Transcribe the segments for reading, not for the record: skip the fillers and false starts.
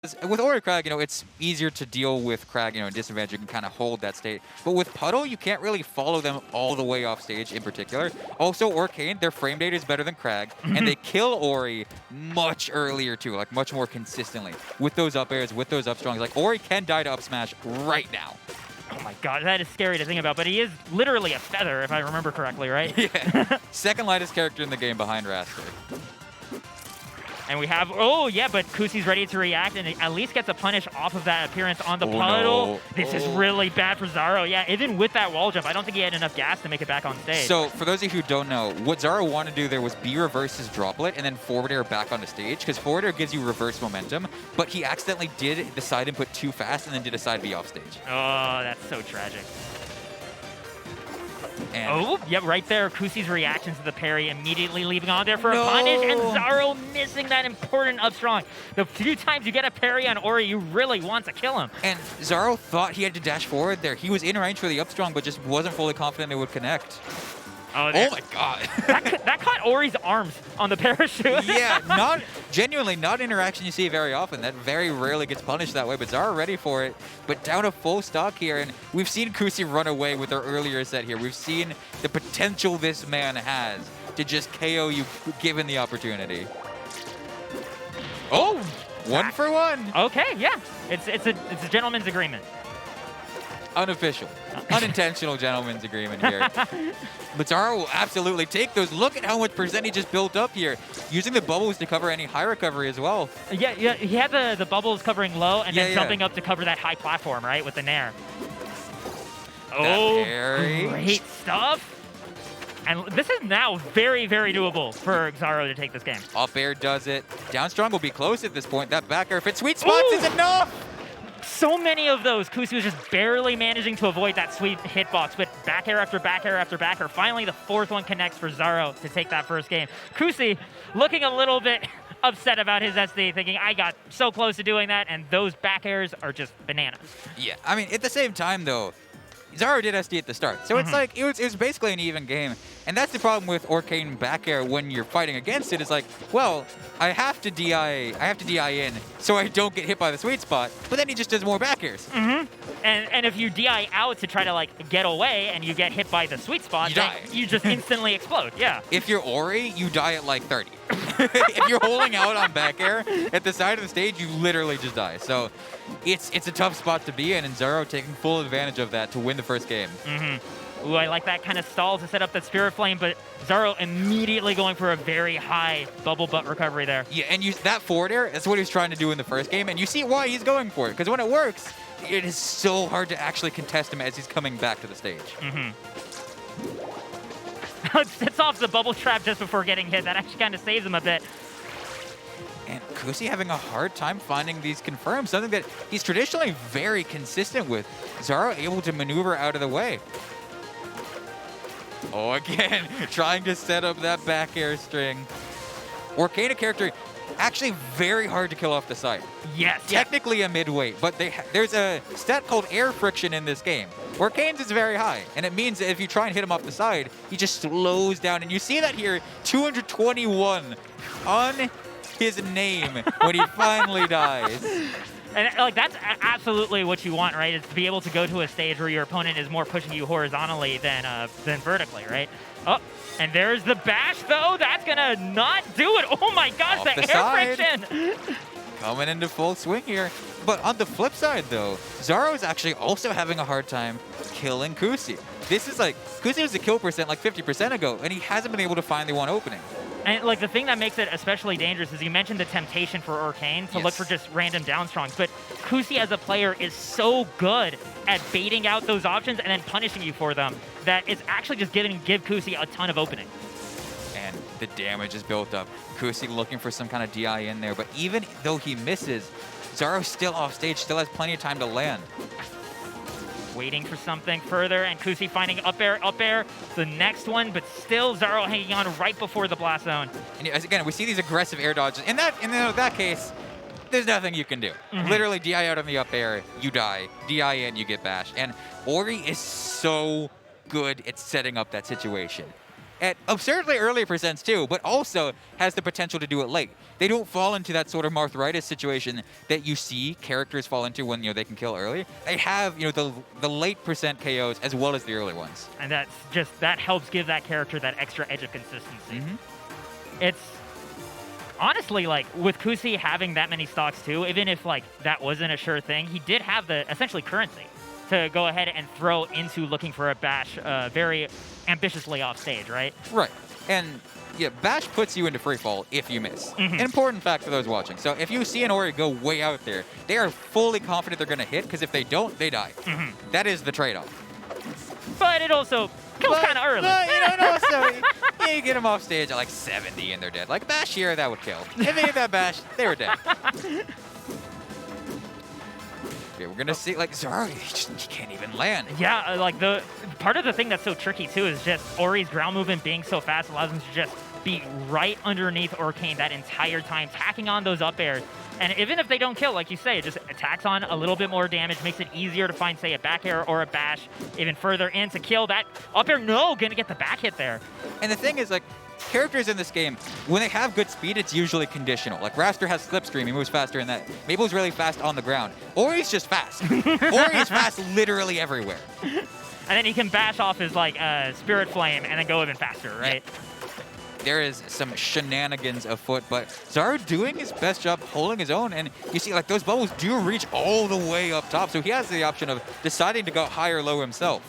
with Ori Crag, it's easier to deal with Crag, disadvantage. You can kind of hold that state. But with Puddle, you can't really follow them all the way off stage in particular. Also, Orcane, their frame data is better than Crag, and they kill Ori much earlier too, like much more consistently. With those up airs, with those up strongs. Like, Ori can die to up smash right now. Oh my god, that is scary to think about, but he is literally a feather, if I remember correctly, right? Yeah. Second lightest character in the game behind Raster. And we have, oh yeah, but Kusi's ready to react and at least gets a punish off of that appearance on the Puddle. No. This is really bad for Xaro. Yeah, even with that wall jump, I don't think he had enough gas to make it back on stage. So, for those of you who don't know, what Xaro wanted to do there was B reverse his droplet and then forward air back onto stage, because forward air gives you reverse momentum, but he accidentally did the side input too fast and then did a side B off stage. Oh, that's so tragic. And oh, yep, right there. Kusi's reaction to the parry, immediately leaving on there for a punish, and Xaro missing that important up strong. The few times you get a parry on Ori, you really want to kill him. And Xaro thought he had to dash forward there. He was in range for the up strong, but just wasn't fully confident it would connect. Oh my god. that caught Ori's arms on the parachute. Yeah, genuinely not interaction you see very often. That very rarely gets punished that way, but Xaro ready for it. But down to full stock here, and we've seen Kusi run away with our earlier set here. We've seen the potential this man has to just KO you given the opportunity. Oh, one for one. Okay, yeah. It's a gentleman's agreement. Unofficial. Unintentional gentleman's agreement here. But Xaro will absolutely take those. Look at how much percent he just built up here. Using the bubbles to cover any high recovery as well. Yeah, he had the bubbles covering low and then jumping up to cover that high platform, right, with the Nair. Oh, great stuff. And this is now very, very doable for Xaro to take this game. Up air does it. Down strong will be close at this point. That back air, if it sweet spots, is enough! So many of those. Kusi was just barely managing to avoid that sweet hitbox, but back air after back air after back air. Finally, the fourth one connects for Xaro to take that first game. Kusi looking a little bit upset about his SD, thinking, I got so close to doing that, and those back airs are just bananas. Yeah, I mean, at the same time, though, Xaro did SD at the start. So it's like, it was basically an even game. And that's the problem with Orcane back air when you're fighting against it. Is like, well, I have to DI in so I don't get hit by the sweet spot, but then he just does more back airs. And if you DI out to try to like get away and you get hit by the sweet spot, you just instantly explode, yeah. If you're Ori, you die at like 30. If you're holding out on back air at the side of the stage, you literally just die. So it's a tough spot to be in, and Xaro taking full advantage of that to win the first game. Ooh, I like that kind of stall to set up that Spirit Flame, but Xaro immediately going for a very high bubble butt recovery there. Yeah, and that forward air, that's what he was trying to do in the first game, and you see why he's going for it, because when it works, it is so hard to actually contest him as he's coming back to the stage. Sets off the bubble trap just before getting hit. That actually kind of saves him a bit. And Kusi having a hard time finding these confirms, something that he's traditionally very consistent with. Xaro able to maneuver out of the way. Oh, again, trying to set up that back air string. Orcane, a character actually very hard to kill off the side. Yes. Technically a mid-weight, but there's a stat called air friction in this game. Orcane's is very high, and it means that if you try and hit him off the side, he just slows down. And you see that here, 221 on his name when he finally dies. And like that's absolutely what you want, right? Is to be able to go to a stage where your opponent is more pushing you horizontally than vertically, right? Oh, and there's the bash though. That's gonna not do it. Oh my gosh, the air friction. Coming into full swing here. But on the flip side though, Xaro is actually also having a hard time killing Kusi. This is like, Kusi was a kill percent like 50% ago, and he hasn't been able to find the one opening. And like the thing that makes it especially dangerous is you mentioned the temptation for Orcane to look for just random down strongs, but Kusi as a player is so good at baiting out those options and then punishing you for them that it's actually just give Kusi a ton of opening. And the damage is built up. Kusi looking for some kind of DI in there, but even though he misses, Xaro's still off stage, still has plenty of time to land. Waiting for something further, and Kusi finding up air, the next one, but still Xaro hanging on right before the blast zone. And again, we see these aggressive air dodges. In that case, there's nothing you can do. Literally, DI out on the up air, you die. DI in, you get bashed. And Ori is so good at setting up that situation. at absurdly early percents too, but also has the potential to do it late. They don't fall into that sort of arthritis situation that you see characters fall into when they can kill early. They have the late percent KOs as well as the early ones. And that helps give that character that extra edge of consistency. It's honestly, like, with Kusi having that many stocks too, even if like that wasn't a sure thing, he did have the essentially currency to go ahead and throw into looking for a bash very ambitiously off stage, right? Right. And yeah, bash puts you into free fall if you miss. An important fact for those watching. So if you see an Ori go way out there, they are fully confident they're going to hit, because if they don't, they die. That is the trade-off. But it also kills kind of early. And also, you get them off stage at like 70 and they're dead. Like bash here, that would kill. If they hit that bash, they were dead. Okay, we're gonna see like Xaro, he can't even land. Yeah, like the part of the thing that's so tricky too is just Ori's ground movement being so fast allows him to just be right underneath Orcane that entire time, tacking on those up airs. And even if they don't kill, like you say, it just attacks on a little bit more damage, makes it easier to find, say, a back air or a bash even further in to kill that up air. No, gonna get the back hit there. And the thing is, like, characters in this game, when they have good speed, it's usually conditional. Like, Raptor has Slipstream, he moves faster in that. Mabel's really fast on the ground. Ori's just fast. Ori is fast literally everywhere. And then he can bash off his, like, Spirit Flame and then go even faster, right? Yeah. There is some shenanigans afoot, but Xaro doing his best job holding his own, and you see, like, those bubbles do reach all the way up top, so he has the option of deciding to go high or low himself.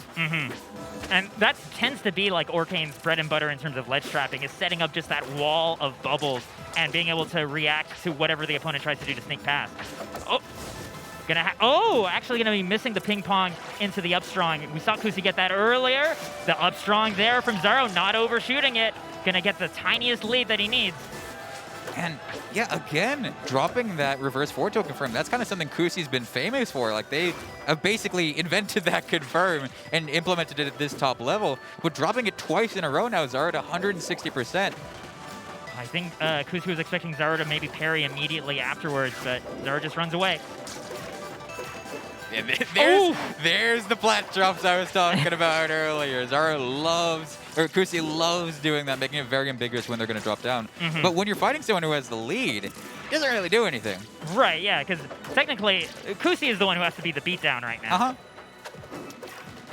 And that tends to be like Orcane's bread and butter in terms of ledge trapping, is setting up just that wall of bubbles and being able to react to whatever the opponent tries to do to sneak past. Actually gonna be missing the ping pong into the up strong. We saw Kusi get that earlier. The up strong there from Xaro, not overshooting it. Gonna get the tiniest lead that he needs. And yeah, again, dropping that reverse forward tilt confirm, that's kind of something Kusi's been famous for. Like, they have basically invented that confirm and implemented it at this top level. But dropping it twice in a row now, Xaro at 160%. I think Kusi was expecting Xaro to maybe parry immediately afterwards, but Xaro just runs away. Yeah, there's the plat drops I was talking about earlier. Kusi loves doing that, making it very ambiguous when they're going to drop down. But when you're fighting someone who has the lead, it doesn't really do anything. Right, yeah, because technically, Kusi is the one who has to be the beatdown right now.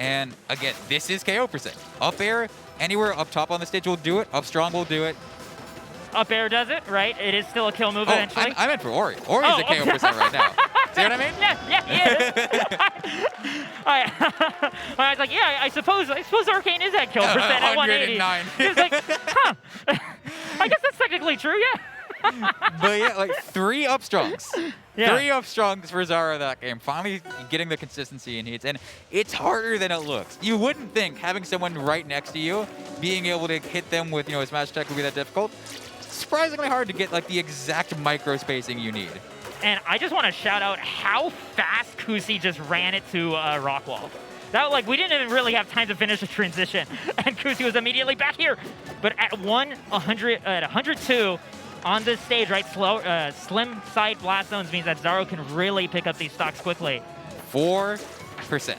And again, this is KO percent. Up air, anywhere up top on the stage will do it. Up strong will do it. Up air does it, right? It is still a kill move eventually. I meant for Ori. Ori's a KO percent right now. See what I mean? Yeah, he is. I was like, yeah, I suppose Orcane is at kill percent at 180. He was like, huh. I guess that's technically true, yeah. But yeah, like 3 up strongs. Yeah. 3 up strongs for Xaro that game. Finally getting the consistency he needs. And it's harder than it looks. You wouldn't think having someone right next to you, being able to hit them with, a smash attack would be that difficult. Surprisingly hard to get like the exact micro spacing you need. And I just want to shout out how fast Kusi just ran it to Rockwall. That, like, we didn't even really have time to finish the transition, and Kusi was immediately back here. But at 102 on this stage, right, slim side blast zones means that Xaro can really pick up these stocks quickly. 4%.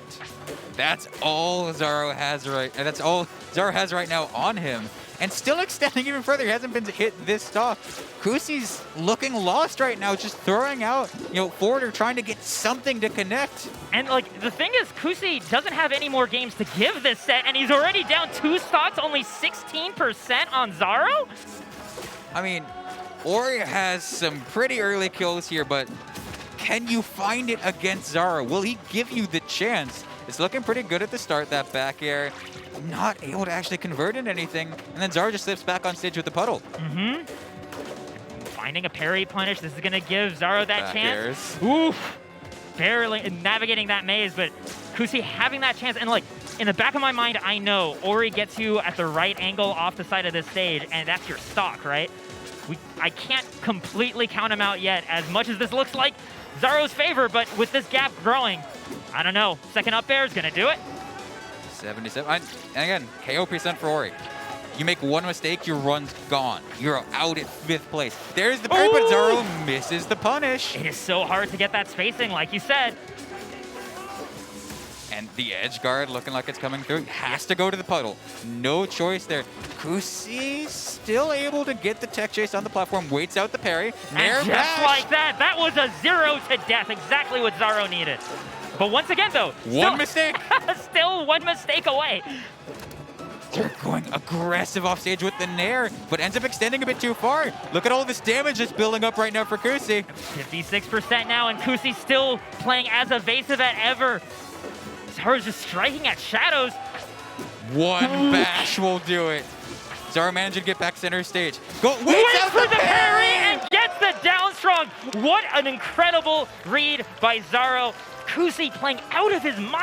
That's all Xaro has that's all Xaro has right now on him. And still extending even further. He hasn't been hit this stock. Kusi's looking lost right now, just throwing out, forward or trying to get something to connect. And, like, the thing is, Kusi doesn't have any more games to give this set, and he's already down 2 stocks, only 16% on Xaro? I mean, Ori has some pretty early kills here, but can you find it against Xaro? Will he give you the chance? It's looking pretty good at the start, that back air. Not able to actually convert into anything, and then Xaro just slips back on stage with the puddle. Finding a parry punish. This is going to give Xaro that back chance. Airs. Oof. Barely navigating that maze, but Kusi having that chance. And, like, in the back of my mind, I know Ori gets you at the right angle off the side of this stage, and that's your stock, right? I can't completely count him out yet, as much as this looks like Xaro's favor, but with this gap growing, I don't know. Second up air is going to do it. 77. And again, KO percent for Ori. You make one mistake, your run's gone. You're out at 5th place. There's the parry, but Xaro misses the punish. It is so hard to get that spacing, like you said. And the edge guard looking like it's coming through. Has to go to the puddle. No choice there. Kusi still able to get the tech chase on the platform. Waits out the parry. Nair And just bash. like that was a 0 to death. Exactly what Xaro needed. But once again, though, One mistake. still one mistake away. They're going aggressive off stage with the Nair, but ends up extending a bit too far. Look at all this damage that's building up right now for Kusi. 56% now, and Kusi still playing as evasive as ever. Xaro's just striking at shadows. One bash will do it. Xaro managing to get back center stage. Waits out for the the parry parry! and gets the down strong. What an incredible read by Xaro. Kusi playing out of his mind.